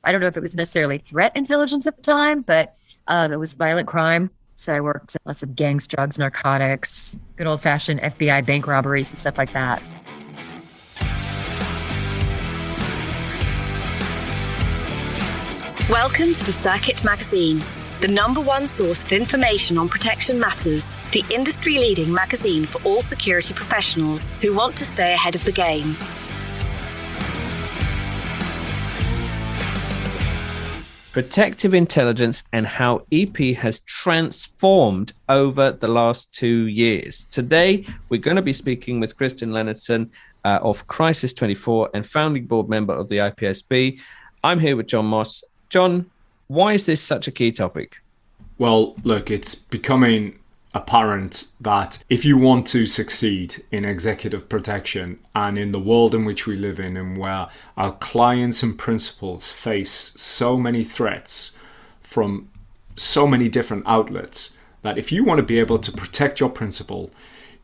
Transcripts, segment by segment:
I don't know if it was necessarily threat intelligence at the time, but it was violent crime. So I worked lots of gangs, drugs, narcotics, good old-fashioned FBI bank robberies and stuff like that. Welcome to the Circuit Magazine, the #1 source of information on protection matters, the industry-leading magazine for all security professionals who want to stay ahead of the game. Protective intelligence and how EP has transformed over the last 2 years. Today, we're going to be speaking with Kristin Lenardson of Crisis 24 and founding board member of the IPSB. I'm here with John Moss. John, why is this such a key topic? Well, look, it's becoming apparent that if you want to succeed in executive protection and in the world in which we live in and where our clients and principals face so many threats from so many different outlets, that if you want to be able to protect your principal,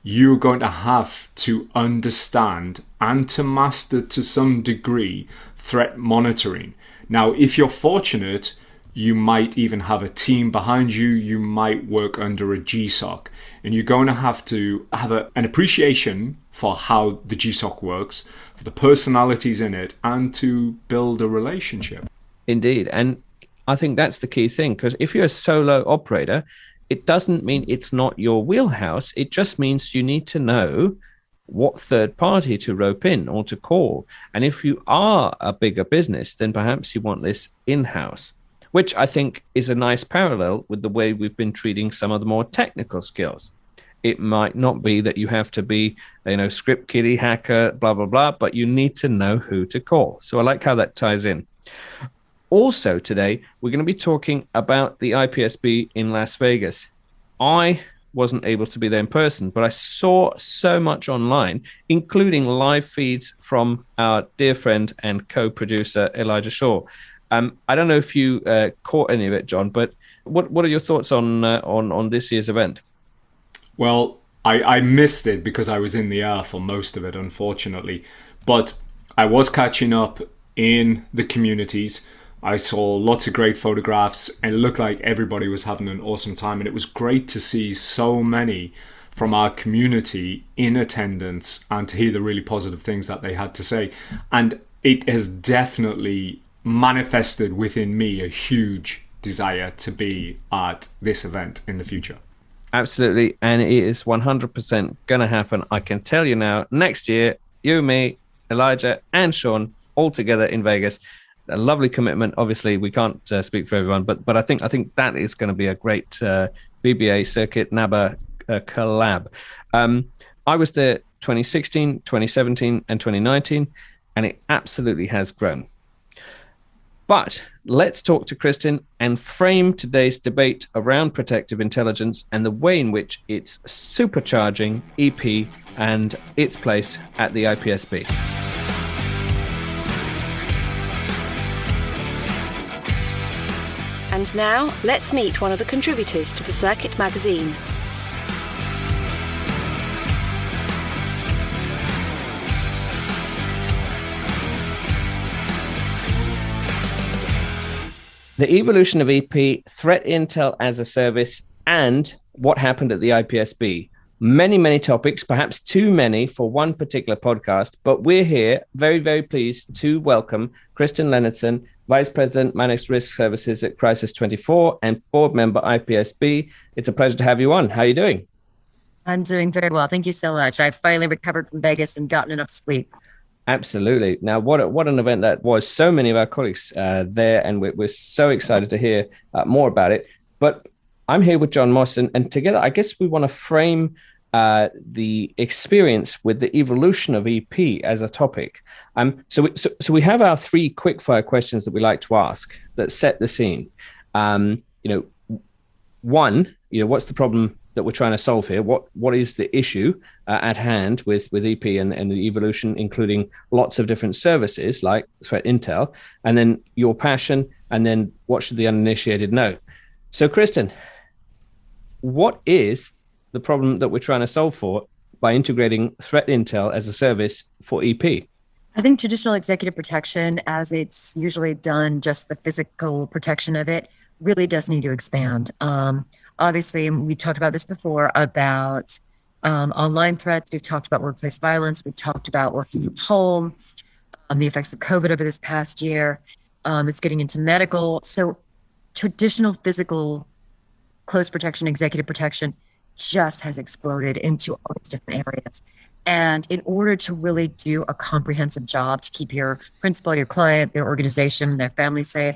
you're going to have to understand and to master to some degree threat monitoring. Now, if you're fortunate, you might even have a team behind you. You might work under a GSOC, and you're going to have an appreciation for how the GSOC works, for the personalities in it, and to build a relationship. Indeed. And I think that's the key thing, because if you're a solo operator, it doesn't mean it's not your wheelhouse. It just means you need to know what third party to rope in or to call. And if you are a bigger business, then perhaps you want this in-house, which I think is a nice parallel with the way we've been treating some of the more technical skills. It might not be that you have to be, script kiddie, hacker, blah, blah, blah, but you need to know who to call. So I like how that ties in. Also today, we're going to be talking about the IPSB in Las Vegas. I wasn't able to be there in person, but I saw so much online, including live feeds from our dear friend and co-producer, Elijah Shaw. I don't know if you caught any of it, John, but what are your thoughts on this year's event? Well, I missed it because I was in the air for most of it, unfortunately. But I was catching up in the communities. I saw lots of great photographs, and it looked like everybody was having an awesome time. And it was great to see so many from our community in attendance and to hear the really positive things that they had to say. And it has definitely manifested within me a huge desire to be at this event in the future. Absolutely. And it is 100% going to happen. I can tell you now, next year, you, me, Elijah and Sean all together in Vegas. A lovely commitment. Obviously, we can't speak for everyone, but I think that is going to be a great BBA Circuit NABA collab. I was there 2016, 2017 and 2019, and it absolutely has grown. But let's talk to Kristin and frame today's debate around protective intelligence and the way in which it's supercharging EP and its place at the IPSB. And now, let's meet one of the contributors to the Circuit Magazine. The evolution of EP, threat intel as a service, and what happened at the IPSB. Many, many topics, perhaps too many for one particular podcast, but we're here very, very pleased to welcome Kristin Lenardson, Vice President, Managed Risk Services at Crisis 24 and board member IPSB. It's a pleasure to have you on. How are you doing? I'm doing very well. Thank you so much. I've finally recovered from Vegas and gotten enough sleep. Absolutely. Now, what an event that was. So many of our colleagues there, and we're so excited to hear more about it. But I'm here with John Moss, and together, I guess we want to frame the experience with the evolution of EP as a topic. So we have our 3 quickfire questions that we like to ask that set the scene. One, what's the problem that we're trying to solve here? What is the issue at hand with EP and the evolution, including lots of different services like threat intel, and then your passion, and then what should the uninitiated know? So Kristin, what is the problem that we're trying to solve for by integrating threat intel as a service for EP? I think traditional executive protection, as it's usually done, just the physical protection of it, really does need to expand. Obviously, and we talked about this before about online threats. We've talked about workplace violence. We've talked about working from home, the effects of COVID over this past year. It's getting into medical. So traditional physical close protection, executive protection just has exploded into all these different areas. And in order to really do a comprehensive job to keep your principal, your client, their organization, their family safe,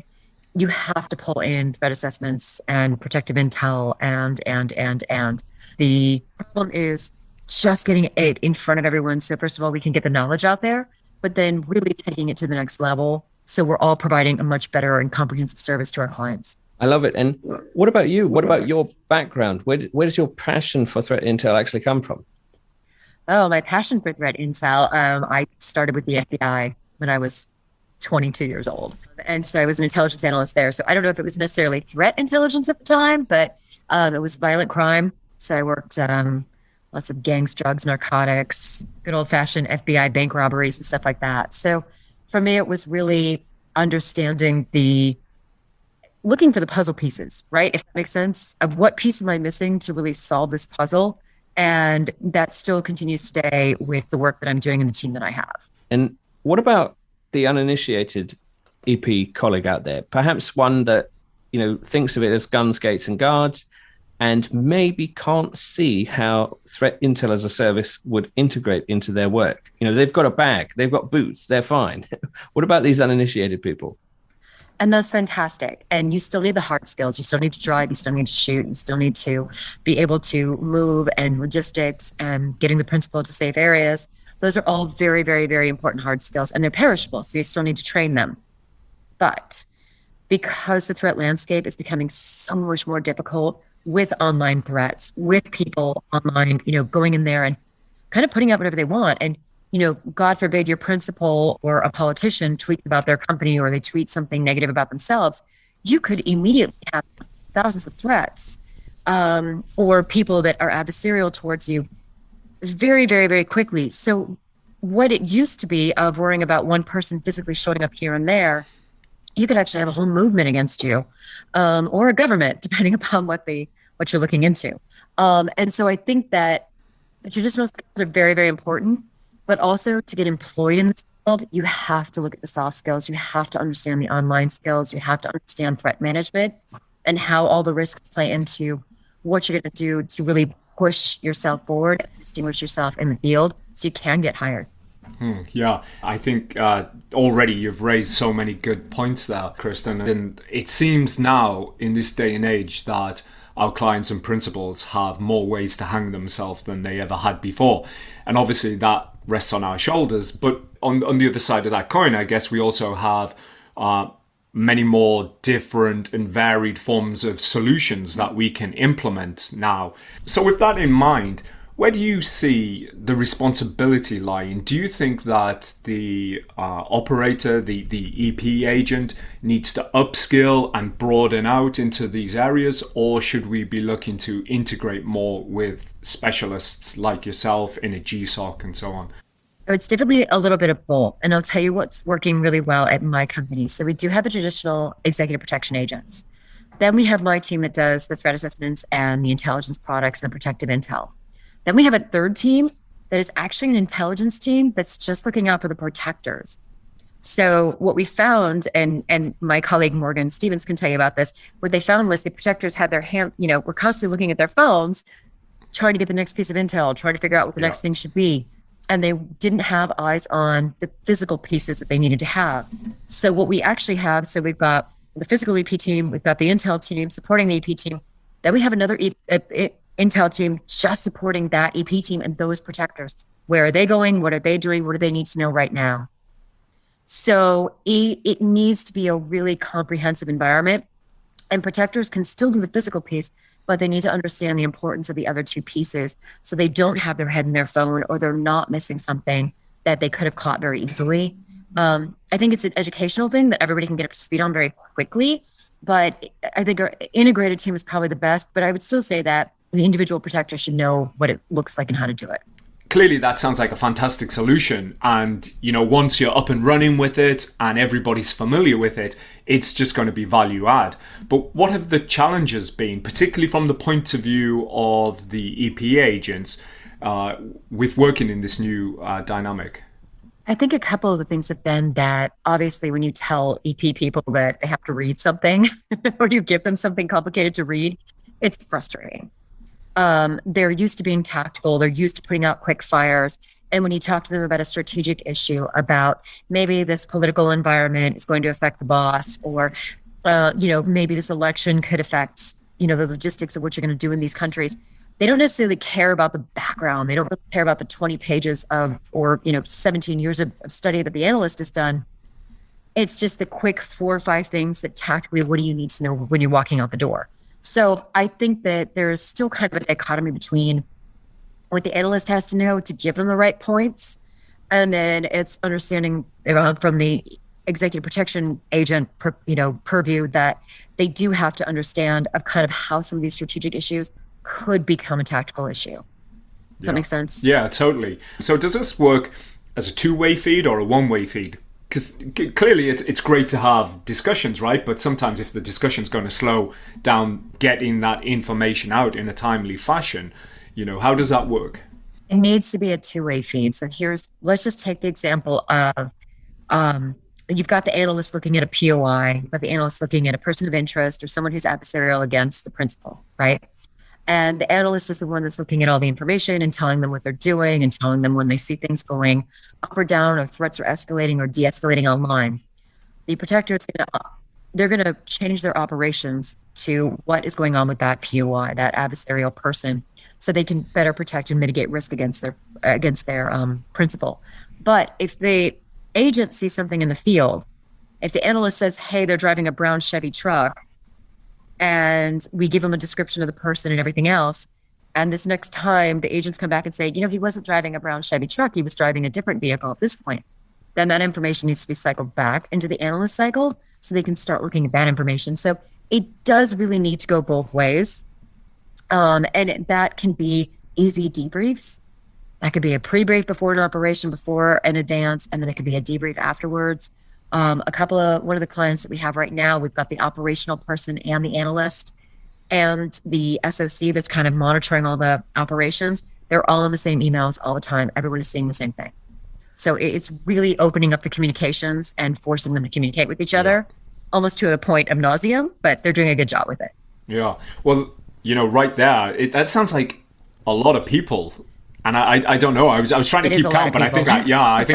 you have to pull in threat assessments and protective intel and. The problem is just getting it in front of everyone. So first of all, we can get the knowledge out there, but then really taking it to the next level. So we're all providing a much better and comprehensive service to our clients. I love it. And what about you? What about your background? Where does your passion for threat intel actually come from? Oh, my passion for threat intel. I started with the FBI when I was 22 years old. And so I was an intelligence analyst there. So I don't know if it was necessarily threat intelligence at the time, but it was violent crime. So I worked lots of gangs, drugs, narcotics, good old fashioned FBI bank robberies and stuff like that. So for me, it was really understanding looking for the puzzle pieces, right? If that makes sense, of what piece am I missing to really solve this puzzle? And that still continues today with the work that I'm doing and the team that I have. And what about the uninitiated EP colleague out there? Perhaps one that, thinks of it as guns, gates, and guards, and maybe can't see how threat intel as a service would integrate into their work. They've got a bag, they've got boots, they're fine. What about these uninitiated people? And that's fantastic. And you still need the hard skills. You still need to drive. You still need to shoot. You still need to be able to move and logistics and getting the principal to safe areas. Those are all very, very, very important hard skills, and they're perishable. So you still need to train them. But because the threat landscape is becoming so much more difficult with online threats, with people online, going in there and kind of putting out whatever they want. And God forbid your principal or a politician tweets about their company or they tweet something negative about themselves, you could immediately have thousands of threats or people that are adversarial towards you very, very, very quickly. So what it used to be of worrying about one person physically showing up here and there, you could actually have a whole movement against you or a government, depending upon what you're looking into. And so I think that the traditional skills are very, very important. But also to get employed in this world, you have to look at the soft skills. You have to understand the online skills. You have to understand threat management and how all the risks play into what you're going to do to really push yourself forward and distinguish yourself in the field so you can get hired. Yeah, I think already you've raised so many good points there, Kristin. And it seems now in this day and age that our clients and principals have more ways to hang themselves than they ever had before. And obviously that rests on our shoulders. But on the other side of that coin, I guess we also have many more different and varied forms of solutions that we can implement now. So with that in mind, where do you see the responsibility lying? Do you think that the operator, the EP agent, needs to upskill and broaden out into these areas, or should we be looking to integrate more with specialists like yourself in a GSOC and so on? It's definitely a little bit of both. And I'll tell you what's working really well at my company. So we do have the traditional executive protection agents. Then we have my team that does the threat assessments and the intelligence products and the protective intel. Then we have a third team that is actually an intelligence team that's just looking out for the protectors. So what we found, and my colleague Morgan Stevens can tell you about this, what they found was the protectors had their hand, were constantly looking at their phones, trying to get the next piece of intel, trying to figure out what the next thing should be. And they didn't have eyes on the physical pieces that they needed to have. So what we actually have, so we've got the physical EP team, we've got the intel team supporting the EP team. Then we have another intel team just supporting that EP team and those protectors. Where are they going? What are they doing? What do they need to know right now? So it needs to be a really comprehensive environment, and protectors can still do the physical piece, but they need to understand the importance of the other two pieces so they don't have their head in their phone or they're not missing something that they could have caught very easily. I think it's an educational thing that everybody can get up to speed on very quickly, but I think our integrated team is probably the best, but I would still say that the individual protector should know what it looks like and how to do it. clearly that sounds like a fantastic solution. And, once you're up and running with it and everybody's familiar with it, it's just going to be value add. But what have the challenges been, particularly from the point of view of the EP agents, with working in this new dynamic? I think a couple of the things have been that obviously when you tell EP people that they have to read something or you give them something complicated to read, it's frustrating. They're used to being tactical. They're used to putting out quick fires. And when you talk to them about a strategic issue, about maybe this political environment is going to affect the boss, or, maybe this election could affect, the logistics of what you're going to do in these countries, they don't necessarily care about the background. They don't really care about the 20 pages or 17 years of study that the analyst has done. It's just the quick 4 or 5 things that tactically, what do you need to know when you're walking out the door? So I think that there's still kind of a dichotomy between what the analyst has to know to give them the right points, and then it's understanding from the executive protection agent, purview, that they do have to understand of kind of how some of these strategic issues could become a tactical issue. Does that make sense? Yeah, totally. So does this work as a 2-way feed or a 1-way feed? Because clearly it's great to have discussions, right? But sometimes if the discussion's going to slow down getting that information out in a timely fashion, how does that work? It needs to be a 2-way feed. So let's just take the example of, you've got the analyst looking at a POI, but the analyst looking at a person of interest or someone who's adversarial against the principal, right? And the analyst is the one that's looking at all the information and telling them what they're doing and telling them when they see things going up or down, or threats are escalating or de-escalating online. The protector is they're going to change their operations to what is going on with that POI, that adversarial person, so they can better protect and mitigate risk against their principal. But if the agent sees something in the field, if the analyst says, hey, they're driving a brown Chevy truck, and we give them a description of the person and everything else, and this next time the agents come back and say, he wasn't driving a brown Chevy truck, he was driving a different vehicle at this point, then that information needs to be cycled back into the analyst cycle so they can start looking at that information. So it does really need to go both ways. And that can be easy debriefs. That could be a pre-brief before an operation, before an advance, and then it could be a debrief afterwards. One of the clients that we have right now, we've got the operational person and the analyst and the SOC that's kind of monitoring all the operations. They're all in the same emails all the time. Everyone is seeing the same thing. So it's really opening up the communications and forcing them to communicate with each other, almost to a point of nauseam, but they're doing a good job with it. Yeah. Well, right there, that sounds like a lot of people. And I don't know. I was trying to keep count, but I think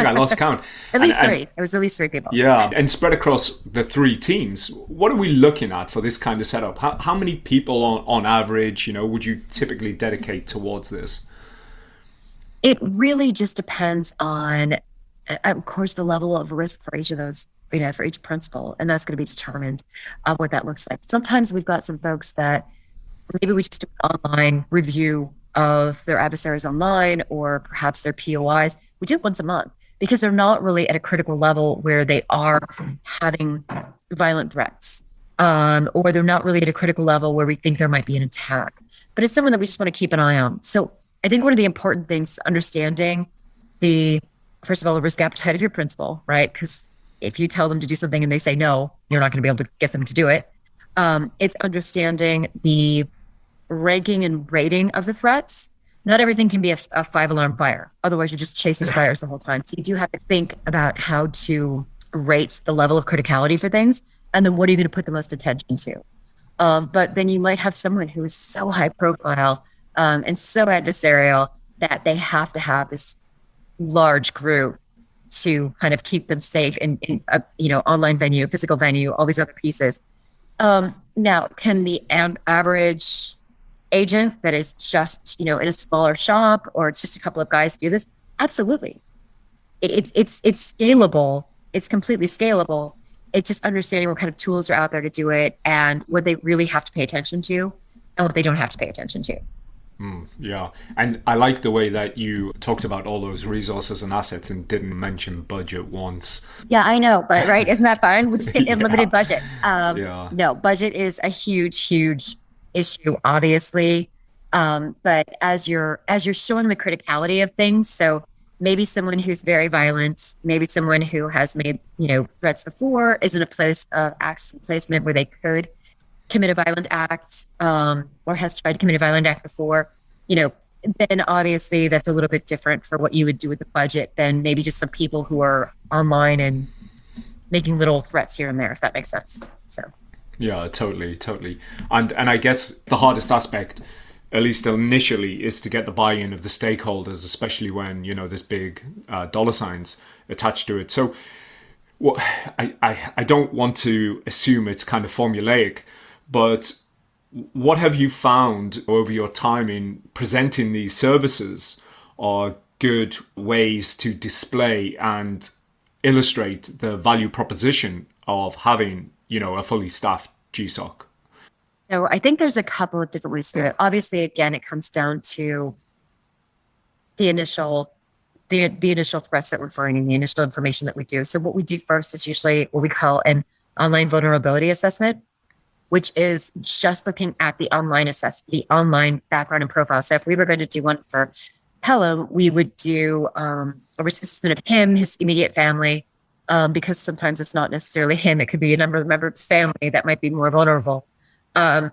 I lost count. At least 3. It was at least 3 people. Yeah, and spread across the 3 teams. What are we looking at for this kind of setup? How many people on average, would you typically dedicate towards this? It really just depends on, of course, the level of risk for each of those, for each principal, and that's going to be determined what that looks like. Sometimes we've got some folks that maybe we just do an online review of their adversaries online, or perhaps their POIs. We do it once a month because they're not really at a critical level where they are having violent threats, or they're not really at a critical level where we think there might be an attack. But it's someone that we just want to keep an eye on. So I think one of the important things, understanding first of all, the risk appetite of your principal, right? Because if you tell them to do something and they say no, you're not going to be able to get them to do it. It's understanding the ranking and rating of the threats. Not everything can be a 5-alarm fire. Otherwise, you're just chasing fires the whole time. So you do have to think about how to rate the level of criticality for things, and then what are you going to put the most attention to? But then you might have someone who is so high profile and so adversarial that they have to have this large group to kind of keep them safe in online venue, physical venue, all these other pieces. Now, can the average agent that is just, in a smaller shop, or it's just a couple of guys do this? Absolutely. It's scalable. It's completely scalable. It's just understanding what kind of tools are out there to do it, and what they really have to pay attention to and what they don't have to pay attention to. Yeah. And I like the way that you talked about all those resources and assets and didn't mention budget once. Yeah, I know, but right. Isn't that fine? We'll just get unlimited budgets. No, budget is a huge, huge issue, obviously. But as you're showing the criticality of things, so maybe someone who's very violent, maybe someone who has made, threats before, is in a place of accident placement where they could commit a violent act, or has tried to commit a violent act before, then obviously that's a little bit different for what you would do with the budget than maybe just some people who are online and making little threats here and there, if that makes sense. So. Yeah, totally. And I guess the hardest aspect, at least initially, is to get the buy-in of the stakeholders, especially when, there's big dollar signs attached to it. So I don't want to assume it's kind of formulaic, but what have you found over your time in presenting these services are good ways to display and illustrate the value proposition of having, a fully staffed GSOC? So I think there's a couple of different ways to do it. Obviously, again, it comes down to the initial threats that we're finding, the initial information that we do. So what we do first is usually what we call an online vulnerability assessment, which is just looking at the online background and profile. So if we were going to do one for Pelham, we would do a risk assessment of him, his immediate family, because sometimes it's not necessarily him. It could be a member of his family that might be more vulnerable, and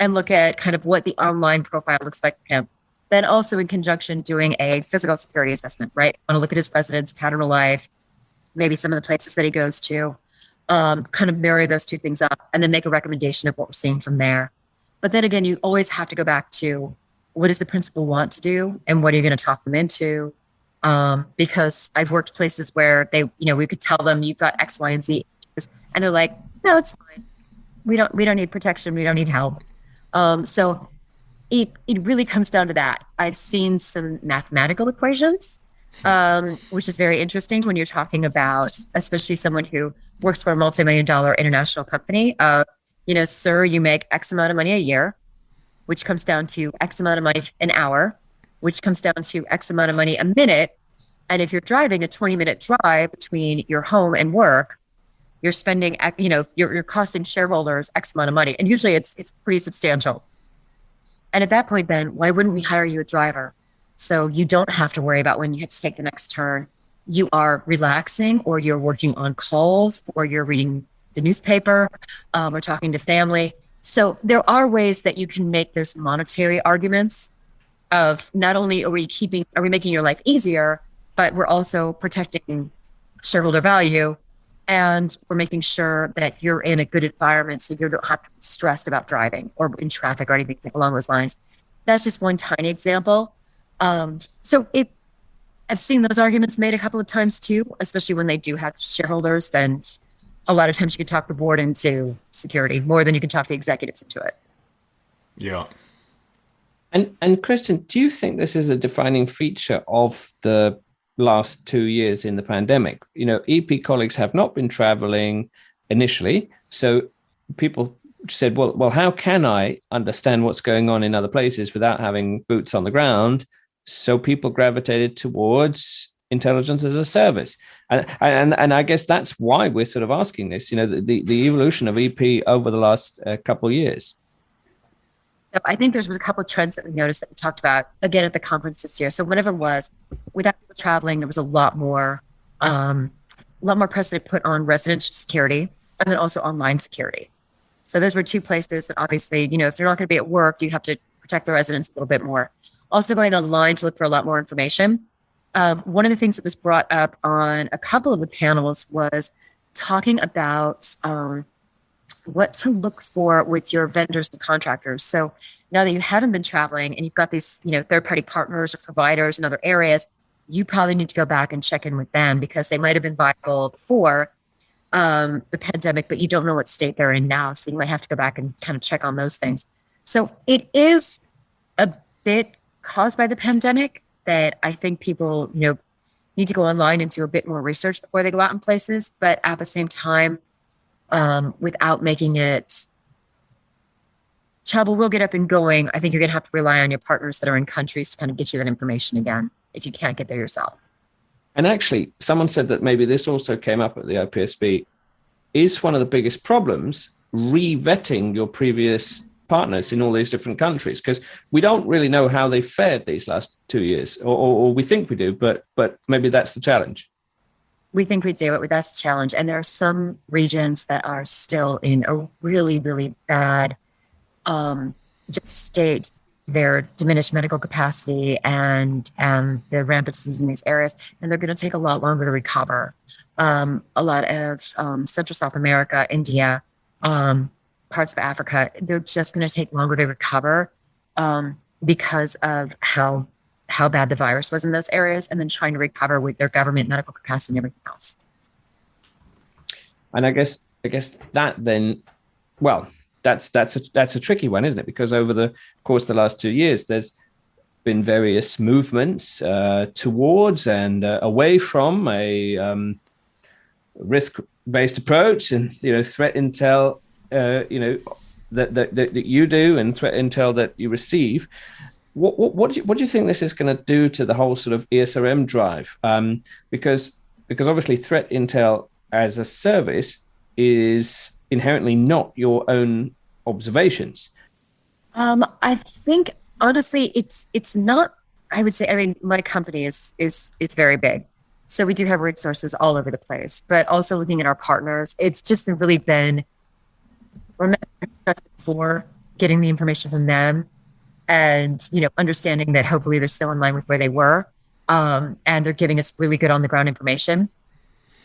look at kind of what the online profile looks like for him. Then also in conjunction doing a physical security assessment, right? Want to look at his residence, pattern of life, maybe some of the places that he goes to, kind of marry those two things up and then make a recommendation of what we're seeing from there. But then again, you always have to go back to what does the principal want to do and what are you going to talk them into? Because I've worked places where we could tell them you've got X, Y, and Z, and they're like, no, it's fine. We don't need protection. We don't need help. So it really comes down to that. I've seen some mathematical equations, which is very interesting when you're talking about, especially someone who works for a multi-million-dollar international company. Sir, you make X amount of money a year, which comes down to X amount of money an hour, which comes down to X amount of money a minute. And if you're driving a 20-minute drive between your home and work, you're spending, you're costing shareholders X amount of money. And usually it's pretty substantial. And at that point, then why wouldn't we hire you a driver? So you don't have to worry about when you have to take the next turn. You are relaxing, or you're working on calls, or you're reading the newspaper, or talking to family. So there are ways that you can make those monetary arguments of not only are we making your life easier, but we're also protecting shareholder value, and we're making sure that you're in a good environment so you don't have to be stressed about driving or in traffic or anything along those lines. That's just one tiny example. So I've seen those arguments made a couple of times too, especially when they do have shareholders. Then a lot of times you can talk the board into security more than you can talk the executives into it. Yeah. And Kristin, do you think this is a defining feature of the last 2 years in the pandemic? EP colleagues have not been traveling initially, so people said, well, how can I understand what's going on in other places without having boots on the ground? So people gravitated towards intelligence as a service, and I guess that's why we're sort of asking this. The evolution of EP over the last couple of years. I think there was a couple of trends that we noticed that we talked about again at the conference this year. So one of them was, without people traveling, there was a lot more precedent put on residential security and then also online security. So those were two places that obviously, if you're not going to be at work, you have to protect the residents a little bit more. Also going online to look for a lot more information. One of the things that was brought up on a couple of the panels was talking about what to look for with your vendors and contractors. So now that you haven't been traveling and you've got these, third-party partners or providers in other areas, you probably need to go back and check in with them because they might have been viable before the pandemic, but you don't know what state they're in now. So you might have to go back and kind of check on those things. So it is a bit caused by the pandemic that I think people, need to go online and do a bit more research before they go out in places. But at the same time, without making it, travel will get up and going. I think you're going to have to rely on your partners that are in countries to kind of get you that information again if you can't get there yourself. And actually, someone said that maybe this also came up at the IPSB. Is one of the biggest problems re-vetting your previous partners in all these different countries, because we don't really know how they fared these last 2 years, or we think we do, but maybe that's the challenge. We think we do it. That's the challenge. And there are some regions that are still in a really, really bad just state. Their diminished medical capacity and the rampant disease in these areas, and they're going to take a lot longer to recover. A lot of Central South America, India, parts of Africa, they're just going to take longer to recover because of how bad the virus was in those areas, and then trying to recover with their government medical capacity and everything else. And I guess that then, well, that's a tricky one, isn't it? Because over the course of the last 2 years, there's been various movements towards and away from a risk-based approach, and threat intel, that you do, and threat intel that you receive. What do you think this is going to do to the whole sort of ESRM drive? Because obviously threat intel as a service is inherently not your own observations. I think honestly, it's not. I would say, I mean, my company is very big, so we do have resources all over the place. But also looking at our partners, it's just really been for getting the information from them, and understanding that hopefully they're still in line with where they were, and they're giving us really good on the ground information.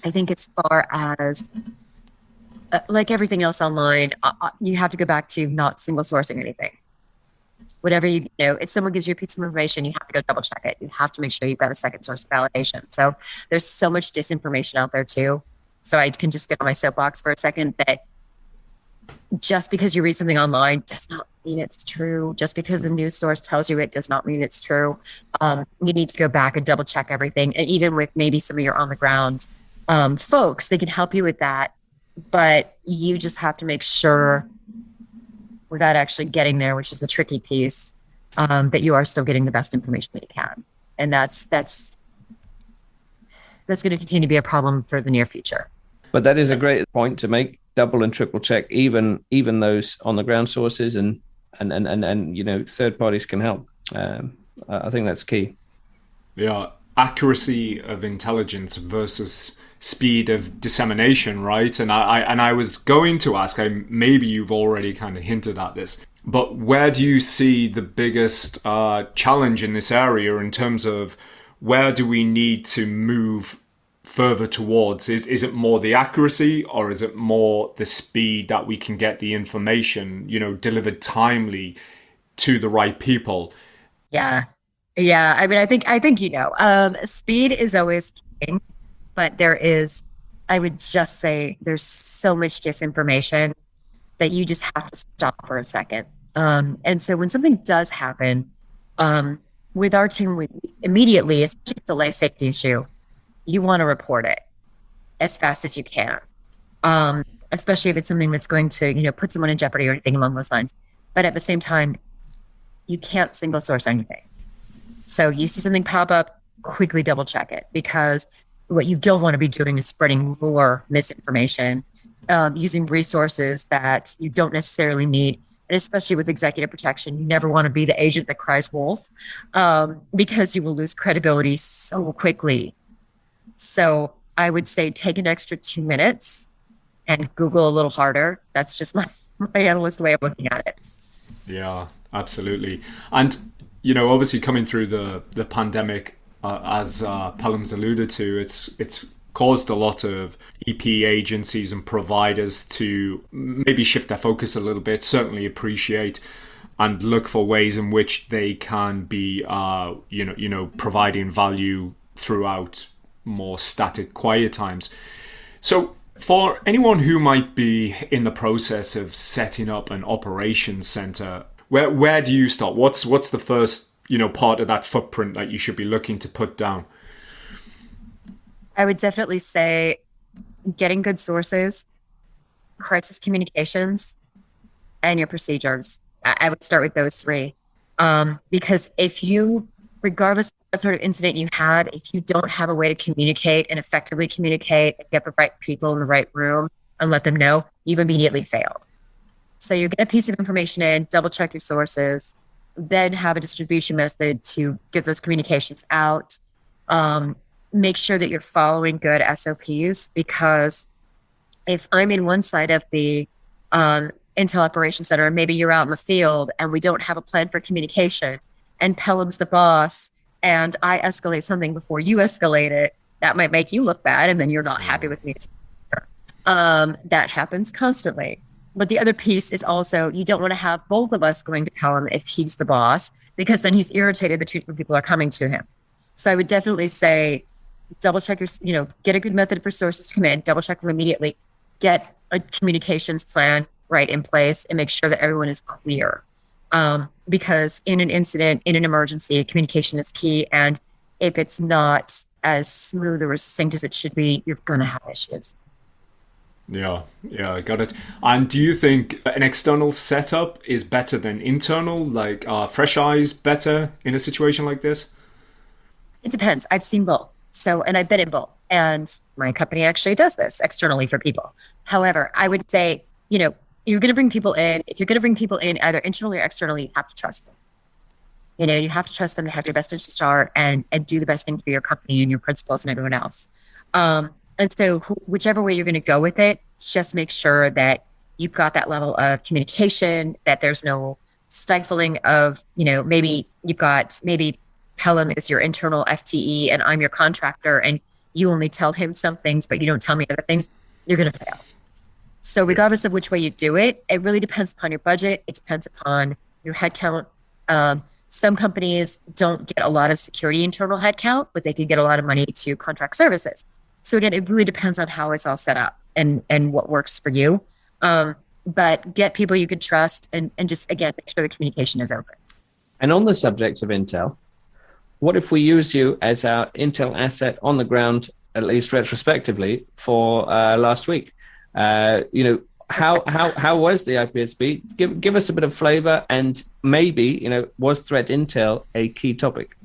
I think as far as like everything else online, you have to go back to not single sourcing anything. Whatever if someone gives you a piece of information, you have to go double check it. You have to make sure you've got a second source of validation. So there's so much disinformation out there too. So I can just get on my soapbox for a second that just because you read something online does not mean it's true. Just because a news source tells you it does not mean it's true. You need to go back and double check everything. And even with maybe some of your on the ground folks, they can help you with that. But you just have to make sure, without actually getting there, which is the tricky piece, that you are still getting the best information that you can. And that's going to continue to be a problem for the near future. But that is a great point to make. Double and triple check even those on the ground sources, and third parties can help. I think that's key. Yeah, accuracy of intelligence versus speed of dissemination, right? And I was going to ask, maybe you've already kind of hinted at this, but where do you see the biggest challenge in this area in terms of where do we need to move further towards? Is it more the accuracy, or is it more the speed that we can get the information, delivered timely to the right people? Yeah. I mean, I think speed is always king. But I would just say there's so much disinformation that you just have to stop for a second. And so when something does happen, with our team, we immediately, especially if it's a life safety issue, you want to report it as fast as you can, especially if it's something that's going to, put someone in jeopardy or anything along those lines. But at the same time, you can't single source anything. So you see something pop up, quickly double check it, because what you don't want to be doing is spreading more misinformation, using resources that you don't necessarily need. And especially with executive protection, you never want to be the agent that cries wolf, because you will lose credibility so quickly. So I would say take an extra 2 minutes and Google a little harder. That's just my analyst way of looking at it. Yeah, absolutely. And, obviously coming through the pandemic, as Pelham's alluded to, it's caused a lot of EP agencies and providers to maybe shift their focus a little bit, certainly appreciate and look for ways in which they can be, providing value throughout more static, quiet times. So for anyone who might be in the process of setting up an operations center, where do you start? What's the first part of that footprint that you should be looking to put down? I would definitely say getting good sources, crisis communications, and your procedures. I would start with those three. Because if you, regardless of what sort of incident you had, if you don't have a way to communicate and effectively communicate and get the right people in the right room and let them know, you've immediately failed. So you get a piece of information in, double check your sources, then have a distribution method to get those communications out. Make sure that you're following good SOPs, because if I'm in one side of the Intel Operations Center, maybe you're out in the field and we don't have a plan for communication, and Pelham's the boss, and I escalate something before you escalate it, that might make you look bad, and then you're not happy with me. That happens constantly. But the other piece is also, you don't want to have both of us going to Pelham if he's the boss, because then he's irritated that two different people are coming to him. So I would definitely say, double check your, get a good method for sources to come in, double check them immediately, get a communications plan right in place, and make sure that everyone is clear. Because in an incident, in an emergency, communication is key. And if it's not as smooth or as succinct as it should be, you're going to have issues. Yeah, I got it. And do you think an external setup is better than internal? Like, fresh eyes better in a situation like this? It depends. I've seen both. And I've been in both. And my company actually does this externally for people. However, I would say, you're going to bring people in. If you're going to bring people in either internally or externally, you have to trust them. You have to trust them to have your best interest at heart and do the best thing for your company and your principals and everyone else. And so whichever way you're going to go with it, just make sure that you've got that level of communication, that there's no stifling of, maybe Pelham is your internal FTE and I'm your contractor, and you only tell him some things, but you don't tell me other things, you're going to fail. So regardless of which way you do it, it really depends upon your budget. It depends upon your headcount. Some companies don't get a lot of security internal headcount, but they can get a lot of money to contract services. So again, it really depends on how it's all set up and what works for you. But get people you can trust and just, again, make sure the communication is open. And on the subject of Intel, what if we use you as our Intel asset on the ground, at least retrospectively, for last week? How was the IPSB? Give us a bit of flavor, and maybe, was threat intel a key topic?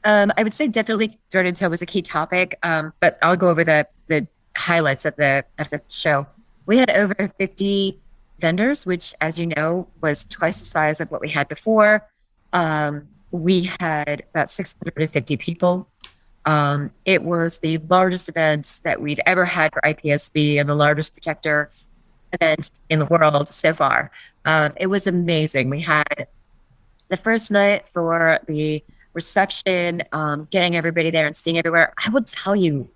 I would say definitely threat intel was a key topic, but I'll go over the highlights of the show. We had over 50 vendors, which, as you know, was twice the size of what we had before. We had about 650 people. It was the largest event that we've ever had for IPSB and the largest protector event in the world so far. It was amazing. We had the first night for the reception, getting everybody there and seeing everywhere. I will tell you,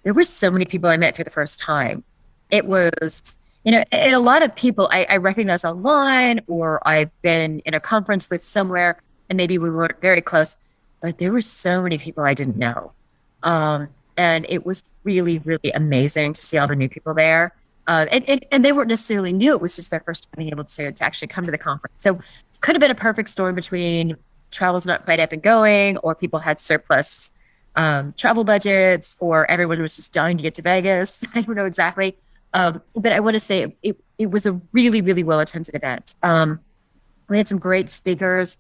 there were so many people I met for the first time. It was, and a lot of people I recognize online, or I've been in a conference with somewhere, and maybe we weren't very close, but there were so many people I didn't know. And it was really, really amazing to see all the new people there. And they weren't necessarily new. It was just their first time being able to actually come to the conference. So it could have been a perfect storm between travel's not quite up and going, or people had surplus travel budgets, or everyone was just dying to get to Vegas. I don't know exactly. But I want to say it was a really, really well-attended event. We had some great speakers,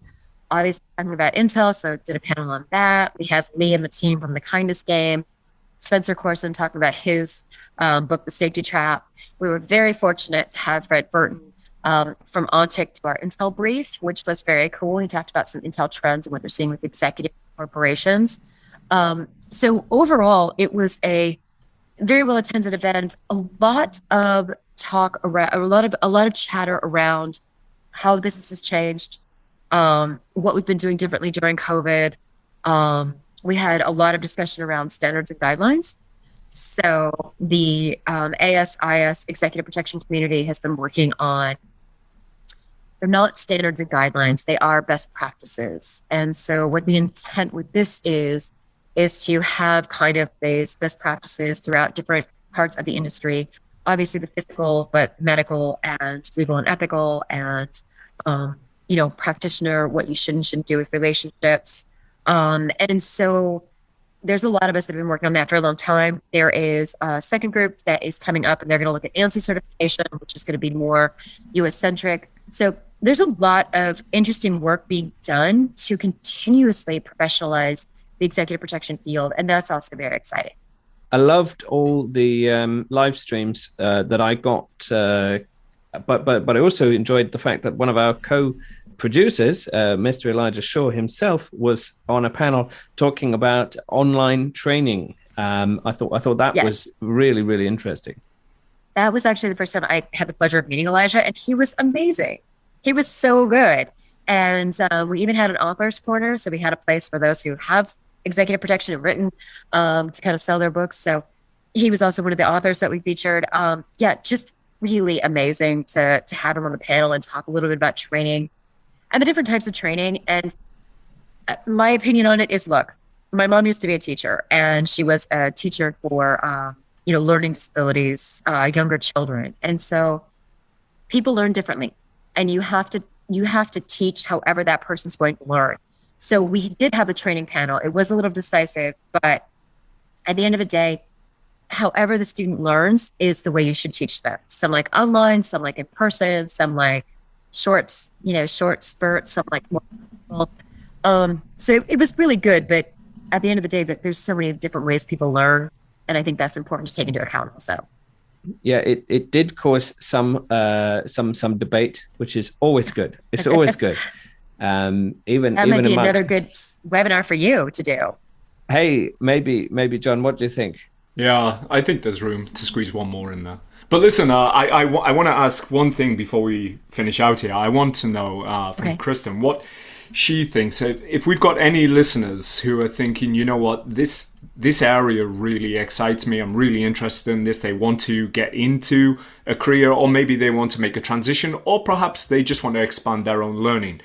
obviously talking about Intel, so did a panel on that. We have Lee and the team from The Kindness Game, Spencer Corson talking about his book, The Safety Trap. We were very fortunate to have Fred Burton from Ontic to our Intel brief, which was very cool. He talked about some Intel trends and what they're seeing with executive corporations. So overall, it was a very well attended event. A lot of talk around, a lot of chatter around how the business has changed, what we've been doing differently during COVID. We had a lot of discussion around standards and guidelines. So the ASIS executive protection community has been working on, they're not standards and guidelines, they are best practices. And so what the intent with this is to have kind of these best practices throughout different parts of the industry, obviously the physical, but medical and legal and ethical, and, practitioner, what you should and shouldn't do with relationships. And so there's a lot of us that have been working on that for a long time. There is a second group that is coming up, and they're going to look at ANSI certification, which is going to be more US-centric. So there's a lot of interesting work being done to continuously professionalize the executive protection field, and that's also very exciting. I loved all the live streams that I got but I also enjoyed the fact that one of our co-producers, Mr. Elijah Shaw himself, was on a panel talking about online training. I thought that was really, really interesting. That was actually the first time I had the pleasure of meeting Elijah, and he was amazing. He was so good. And we even had an author's corner. So we had a place for those who have executive protection and written to kind of sell their books. So he was also one of the authors that we featured. Just really amazing to have him on the panel and talk a little bit about training and the different types of training. And my opinion on it is, look, my mom used to be a teacher, and she was a teacher for, learning disabilities, younger children. And so people learn differently, and you have to teach however that person's going to learn. So we did have a training panel. It was a little decisive, but at the end of the day, however the student learns is the way you should teach them. Some like online, some like in person, some like short spurts, some like more. So it was really good, but at the end of the day, that there's so many different ways people learn, and I think that's important to take into account also. Yeah, it did cause some debate, which is always good. It's always good. That might be another good webinar for you to do. Hey, maybe John, what do you think? Yeah, I think there's room to squeeze one more in there. But listen, I want to ask one thing before we finish out here. I want to know from Kristin what she thinks. If we've got any listeners who are thinking, you know what, this area really excites me, I'm really interested in this, they want to get into a career, or maybe they want to make a transition, or perhaps they just want to expand their own learning.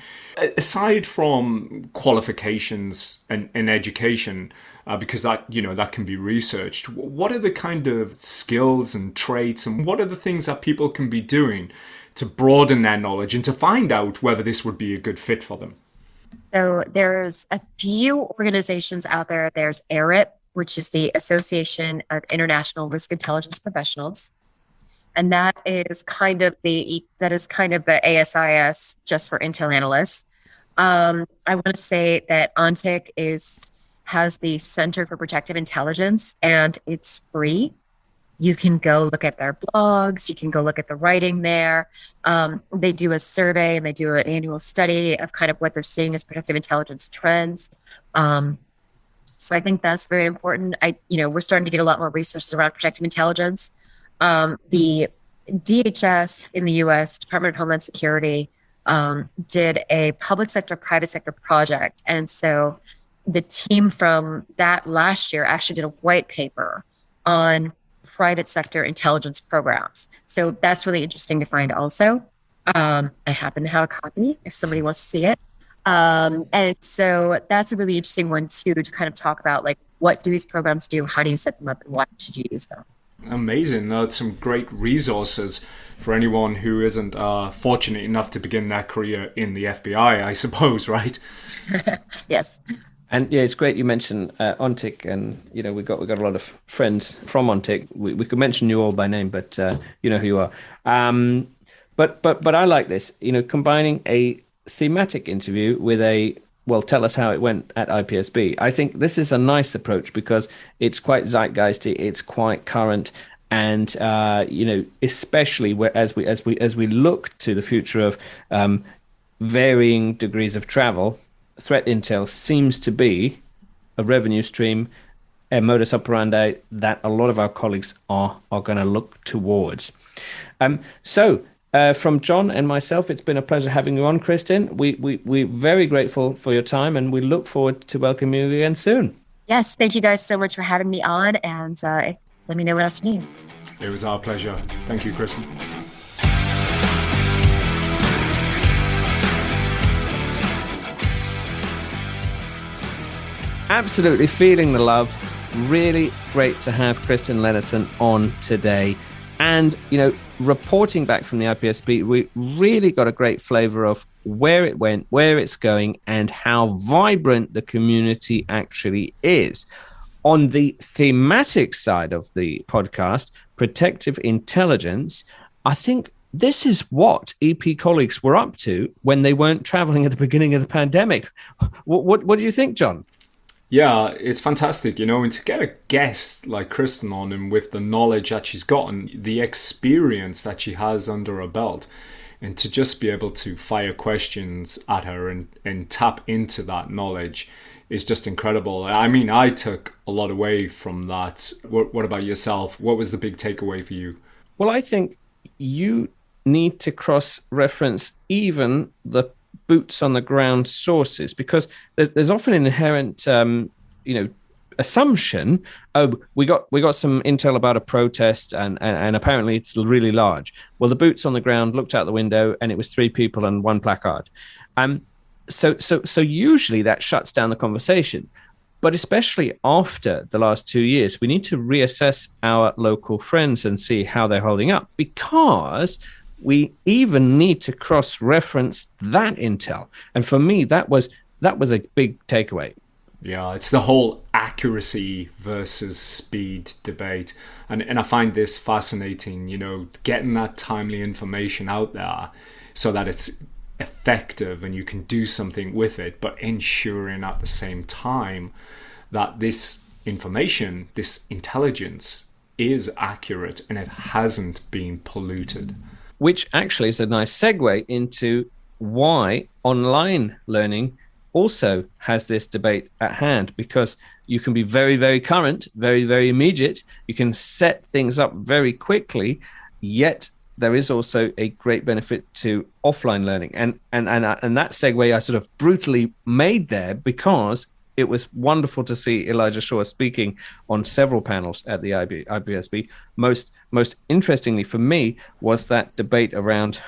Aside from qualifications and education, because that can be researched, what are the kind of skills and traits, and what are the things that people can be doing to broaden their knowledge and to find out whether this would be a good fit for them? So there's a few organizations out there. There's ARIP, which is the Association of International Risk Intelligence Professionals. And that is kind of the ASIS just for Intel analysts. I want to say that ONTIC has the Center for Protective Intelligence, and it's free. You can go look at their blogs. You can go look at the writing there. They do a survey, and they do an annual study of kind of what they're seeing as protective intelligence trends. So I think that's very important. We're starting to get a lot more resources around protective intelligence. The DHS in the U.S., Department of Homeland Security, did a public sector, private sector project. And so the team from that last year actually did a white paper on private sector intelligence programs. So that's really interesting to find also. I happen to have a copy if somebody wants to see it. And so that's a really interesting one too, to kind of talk about, like, what do these programs do? How do you set them up, and why should you use them? Amazing. That's some great resources for anyone who isn't fortunate enough to begin their career in the FBI, I suppose, right? Yes. And yeah, it's great you mentioned ONTIC, and we got a lot of friends from ONTIC. We could mention you all by name, but you know who you are. But I like this, combining a thematic interview with tell us how it went at IPSB. I think this is a nice approach because it's quite zeitgeisty, it's quite current, and especially as we look to the future of varying degrees of travel, threat intel seems to be a revenue stream, a modus operandi that a lot of our colleagues are going to look towards. From John and myself, it's been a pleasure having you on, Kristin. We're very grateful for your time, and we look forward to welcoming you again soon. Yes, thank you guys so much for having me on, and let me know what else you need. It was our pleasure. Thank you, Kristin. Absolutely feeling the love. Really great to have Kristin Lenardson on today. And, reporting back from the IPSB, we really got a great flavor of where it went, where it's going, and how vibrant the community actually is. On the thematic side of the podcast, protective intelligence, I think this is what EP colleagues were up to when they weren't traveling at the beginning of the pandemic. What do you think, John? Yeah, it's fantastic, and to get a guest like Kristin on, and with the knowledge that she's gotten, the experience that she has under her belt, and to just be able to fire questions at her and tap into that knowledge is just incredible. I mean, I took a lot away from that. What about yourself? What was the big takeaway for you? Well, I think you need to cross-reference even the boots on the ground sources, because there's often an inherent assumption. Oh, we got some intel about a protest and apparently it's really large. Well, the boots on the ground looked out the window and it was 3 people and 1 placard. So usually that shuts down the conversation. But especially after the last 2 years, we need to reassess our local friends and see how they're holding up, because we even need to cross-reference that intel. And for me, that was a big takeaway. Yeah, it's the whole accuracy versus speed debate. And I find this fascinating, getting that timely information out there so that it's effective and you can do something with it, but ensuring at the same time that this information, this intelligence is accurate and it hasn't been polluted. Which actually is a nice segue into why online learning also has this debate at hand, because you can be very, very current, very, very immediate. You can set things up very quickly, yet there is also a great benefit to offline learning. And that segue I sort of brutally made there, because it was wonderful to see Elijah Shaw speaking on several panels at the IPSB. Most interestingly for me was that debate around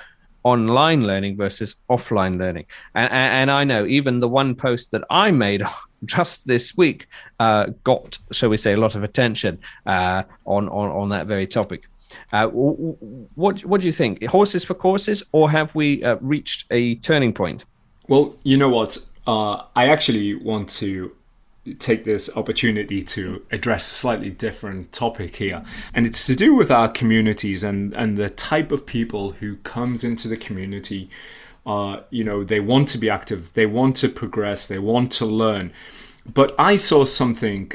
online learning versus offline learning. And I know even the one post that I made just this week got, shall we say, a lot of attention on that very topic. What do you think? Horses for courses, or have we reached a turning point? Well, you know what? I actually want to take this opportunity to address a slightly different topic here. And it's to do with our communities and the type of people who comes into the community. They want to be active, they want to progress, they want to learn. But I saw something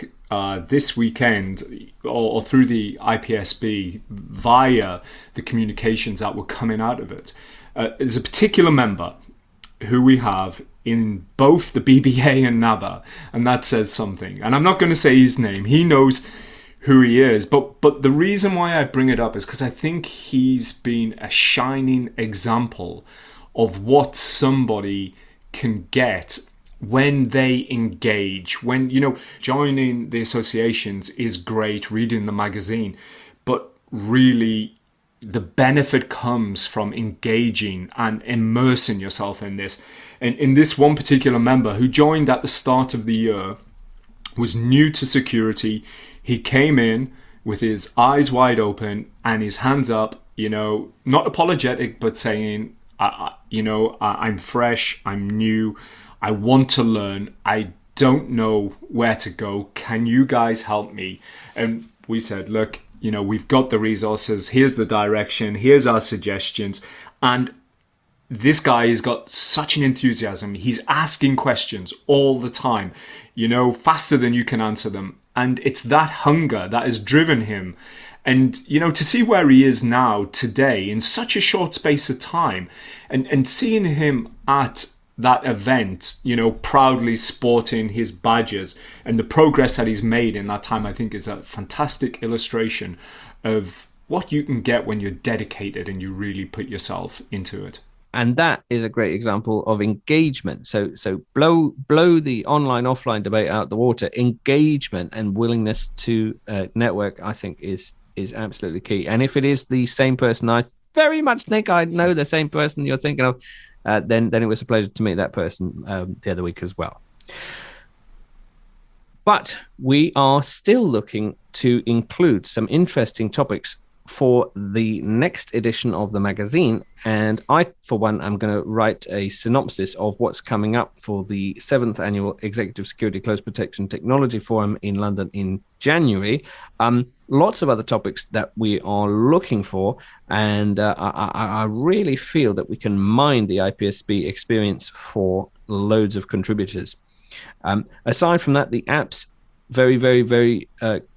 this weekend or through the IPSB via the communications that were coming out of it. There's a particular member who we have in both the BBA and NABA, and that says something. And I'm not going to say his name. He knows who he is. But the reason why I bring it up is because I think he's been a shining example of what somebody can get when they engage. When, joining the associations is great, reading the magazine, but really the benefit comes from engaging and immersing yourself in this. And in this one particular member who joined at the start of the year, was new to security, he came in with his eyes wide open and his hands up, not apologetic, but saying, I'm fresh, I'm new, I want to learn, I don't know where to go, can you guys help me? And we said, look, we've got the resources, here's the direction, here's our suggestions. And this guy has got such an enthusiasm. He's asking questions all the time, faster than you can answer them. And it's that hunger that has driven him. And, to see where he is now today in such a short space of time, and seeing him at that event, proudly sporting his badges, and the progress that he's made in that time, I think is a fantastic illustration of what you can get when you're dedicated and you really put yourself into it. And that is a great example of engagement. So blow the online offline debate out the water. Engagement and willingness to network, I think, is absolutely key. And if it is the same person, I very much think I know the same person you're thinking of, then it was a pleasure to meet that person the other week as well. But we are still looking to include some interesting topics for the next edition of the magazine. And I, for one, am going to write a synopsis of what's coming up for the 7th Annual Executive Security Close Protection Technology Forum in London in January. Lots of other topics that we are looking for. And I really feel that we can mine the IPSB experience for loads of contributors. Aside from that, the app's very, very, very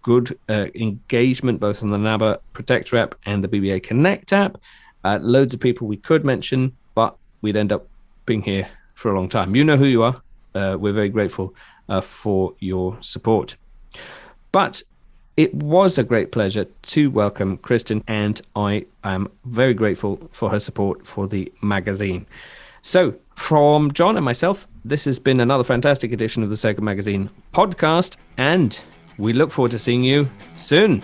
good engagement, both on the NABA Protector app and the BBA Connect app. Loads of people we could mention, but we'd end up being here for a long time. You know who you are. We're very grateful for your support. But it was a great pleasure to welcome Kristin, and I am very grateful for her support for the magazine. So, from John and myself, this has been another fantastic edition of the Circuit Magazine podcast, and we look forward to seeing you soon.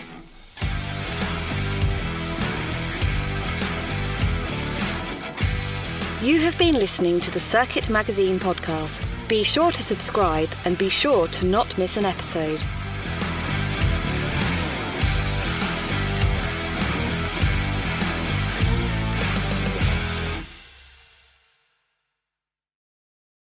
You have been listening to the Circuit Magazine podcast. Be sure to subscribe and be sure to not miss an episode.